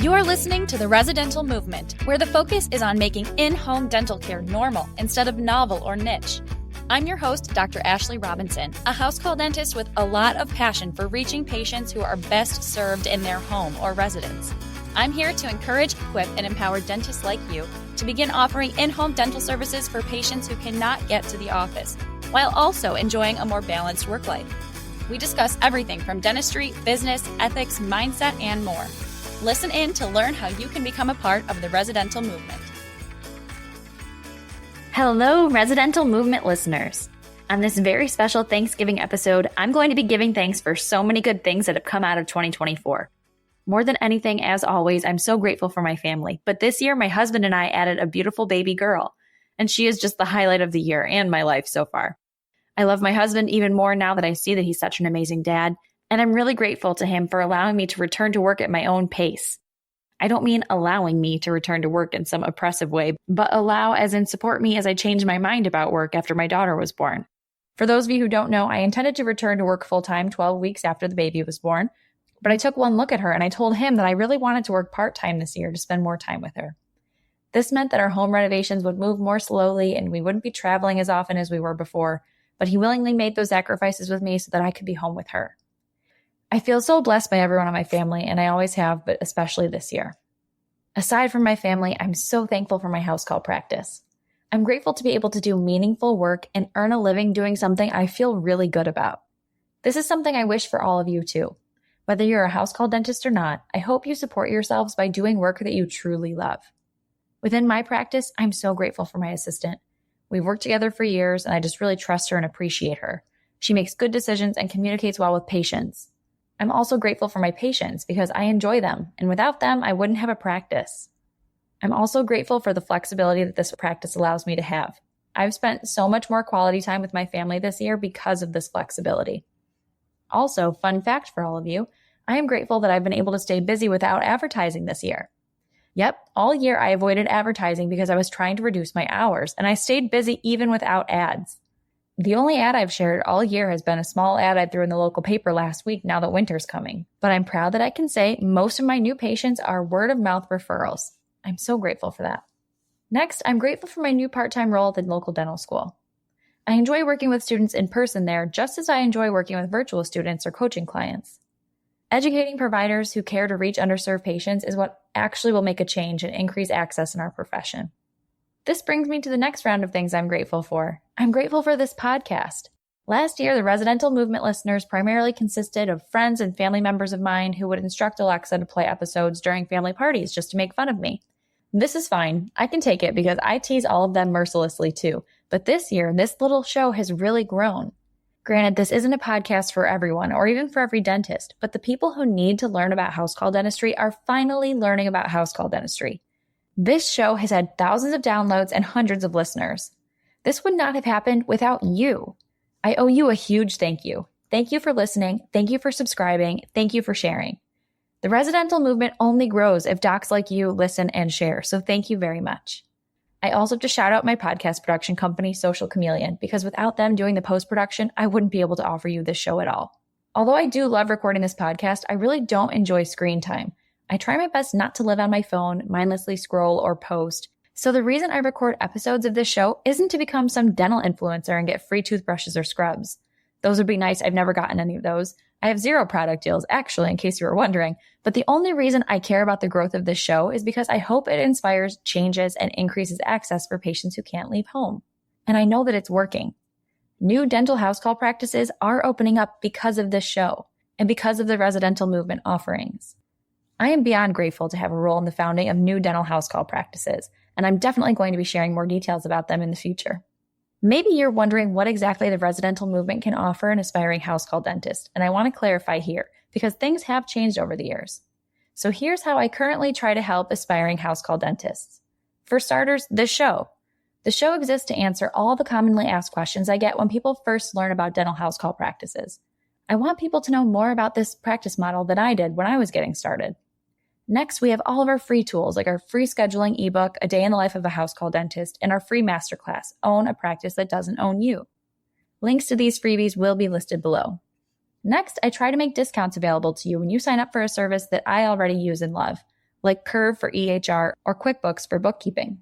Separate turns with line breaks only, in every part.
You're listening to The Residential Movement, where the focus is on making in-home dental care normal instead of novel or niche. I'm your host, Dr. Ashley Robinson, a house call dentist with a lot of passion for reaching patients who are best served in their home or residence. I'm here to encourage, equip, and empower dentists like you to begin offering in-home dental services for patients who cannot get to the office, while also enjoying a more balanced work life. We discuss everything from dentistry, business, ethics, mindset, and more. Listen in to learn how you can become a part of the residential movement.
Hello, Residential Movement listeners. On this very special Thanksgiving episode, I'm going to be giving thanks for so many good things that have come out of 2024. More than anything, as always, I'm so grateful for my family. But this year, my husband and I added a beautiful baby girl, and she is just the highlight of the year and my life so far. I love my husband even more now that I see that he's such an amazing dad, and I'm really grateful to him for allowing me to return to work at my own pace. I don't mean allowing me to return to work in some oppressive way, but allow as in support me as I changed my mind about work after my daughter was born. For those of you who don't know, I intended to return to work full-time 12 weeks after the baby was born, but I took one look at her and I told him that I really wanted to work part-time this year to spend more time with her. This meant that our home renovations would move more slowly and we wouldn't be traveling as often as we were before, but he willingly made those sacrifices with me so that I could be home with her. I feel so blessed by everyone in my family, and I always have, but especially this year. Aside from my family, I'm so thankful for my house call practice. I'm grateful to be able to do meaningful work and earn a living doing something I feel really good about. This is something I wish for all of you too. Whether you're a house call dentist or not, I hope you support yourselves by doing work that you truly love. Within my practice, I'm so grateful for my assistant. We've worked together for years, and I just really trust her and appreciate her. She makes good decisions and communicates well with patients. I'm also grateful for my patients because I enjoy them, and without them, I wouldn't have a practice. I'm also grateful for the flexibility that this practice allows me to have. I've spent so much more quality time with my family this year because of this flexibility. Also, fun fact for all of you, I am grateful that I've been able to stay busy without advertising this year. Yep, all year I avoided advertising because I was trying to reduce my hours, and I stayed busy even without ads. The only ad I've shared all year has been a small ad I threw in the local paper last week now that winter's coming. But I'm proud that I can say most of my new patients are word-of-mouth referrals. I'm so grateful for that. Next, I'm grateful for my new part-time role at the local dental school. I enjoy working with students in person there just as I enjoy working with virtual students or coaching clients. Educating providers who care to reach underserved patients is what actually will make a change and increase access in our profession. This brings me to the next round of things I'm grateful for. I'm grateful for this podcast. Last year, the Residential Movement listeners primarily consisted of friends and family members of mine who would instruct Alexa to play episodes during family parties just to make fun of me. This is fine. I can take it because I tease all of them mercilessly too. But this year, this little show has really grown. Granted, this isn't a podcast for everyone or even for every dentist, but the people who need to learn about house call dentistry are finally learning about house call dentistry. This show has had thousands of downloads and hundreds of listeners. This would not have happened without you. I owe you a huge thank you. Thank you for listening. Thank you for subscribing. Thank you for sharing. The residential movement only grows if docs like you listen and share, so thank you very much. I also have to shout out my podcast production company, Social Chameleon, because without them doing the post-production, I wouldn't be able to offer you this show at all. Although I do love recording this podcast, I really don't enjoy screen time. I try my best not to live on my phone, mindlessly scroll, or post. So the reason I record episodes of this show isn't to become some dental influencer and get free toothbrushes or scrubs. Those would be nice. I've never gotten any of those. I have 0 product deals, actually, in case you were wondering. But the only reason I care about the growth of this show is because I hope it inspires changes and increases access for patients who can't leave home. And I know that it's working. New dental house call practices are opening up because of this show and because of the residential movement offerings. I am beyond grateful to have a role in the founding of new dental house call practices, and I'm definitely going to be sharing more details about them in the future. Maybe you're wondering what exactly the residential movement can offer an aspiring house call dentist, and I want to clarify here because things have changed over the years. So here's how I currently try to help aspiring house call dentists. For starters, this show. The show exists to answer all the commonly asked questions I get when people first learn about dental house call practices. I want people to know more about this practice model than I did when I was getting started. Next, we have all of our free tools like our free scheduling ebook, A Day in the Life of a House Call Dentist, and our free masterclass, Own a Practice That Doesn't Own You. Links to these freebies will be listed below. Next, I try to make discounts available to you when you sign up for a service that I already use and love. like Curve for EHR or QuickBooks for bookkeeping.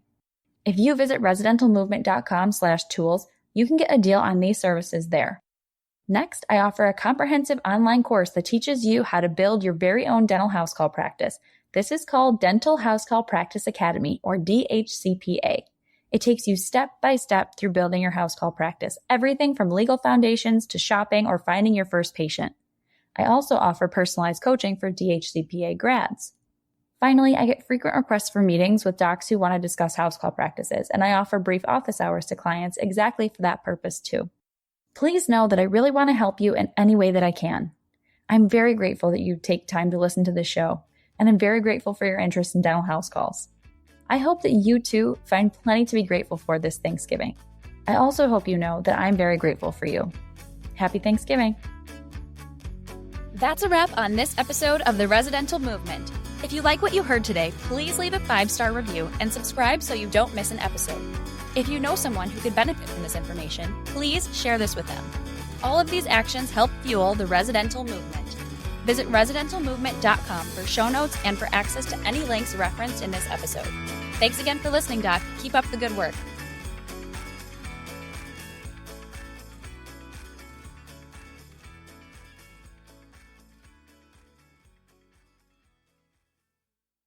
If you visit residentialmovement.com/tools, you can get a deal on these services there. Next, I offer a comprehensive online course that teaches you how to build your very own dental house call practice. This is called Dental House Call Practice Academy, or DHCPA. It takes you step by step through building your house call practice, everything from legal foundations to shopping or finding your first patient. I also offer personalized coaching for DHCPA grads. Finally, I get frequent requests for meetings with docs who want to discuss house call practices, and I offer brief office hours to clients exactly for that purpose too. Please know that I really want to help you in any way that I can. I'm very grateful that you take time to listen to this show, and I'm very grateful for your interest in dental house calls. I hope that you too find plenty to be grateful for this Thanksgiving. I also hope you know that I'm very grateful for you. Happy Thanksgiving.
That's a wrap on this episode of The Residential Movement. If you like what you heard today, please leave a 5-star review and subscribe so you don't miss an episode. If you know someone who could benefit from this information, please share this with them. All of these actions help fuel the residential movement. Visit residentialmovement.com for show notes and for access to any links referenced in this episode. Thanks again for listening, Doc. Keep up the good work.